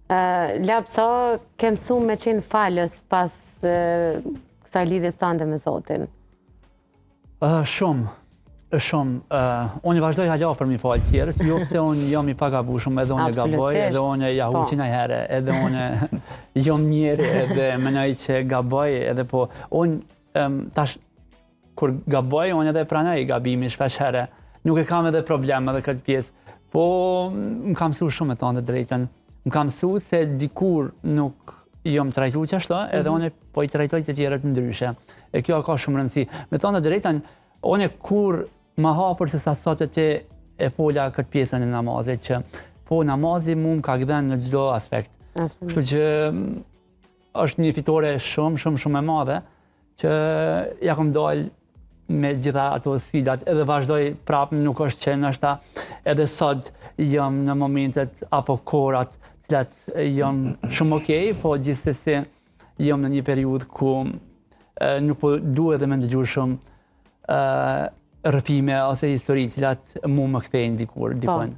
Lap, sa ke mësu me qenë falës pas kësaj lidhjes tande me Zotin? Shumë. Unë vazhdoj hala për mi falë tjerët, jo pëse unë jam i pagabushëm, edhe unë gaboj, edhe unë jahuqin e herë, edhe unë jam njeri, edhe menoj që gaboj, edhe po unë tash kur gaboj, unë edhe pranoj gabimi shpesh herë, nuk e kam edhe probleme edhe këtë pjesë, po më kam mësu shumë me tonë të drejten. Më kam mësu se dikur nuk jam trajtu që ashtu, edhe unë po i trajtoj të tjerët ndryshe. E kjo ka shumë rëndësi. Me tonë të drejten, unë kur ma hapër se sa sot e te e folja këtë pjesën e namazit, që po namazi mu më ka gdhen në gjdo aspekt. Kështu që është një fitore shumë e madhe, që ja kom dalë me gjitha ato sfidat, edhe vazhdoj prapë, nuk është që nështë edhe sot jam në momentet apo korat cilat jam shumë okej, po gjithsesi jam në një periudhë ku nuk po duhet edhe me ndëgju shumë rrëfime ose histori cilat mu më kthejnë dikon.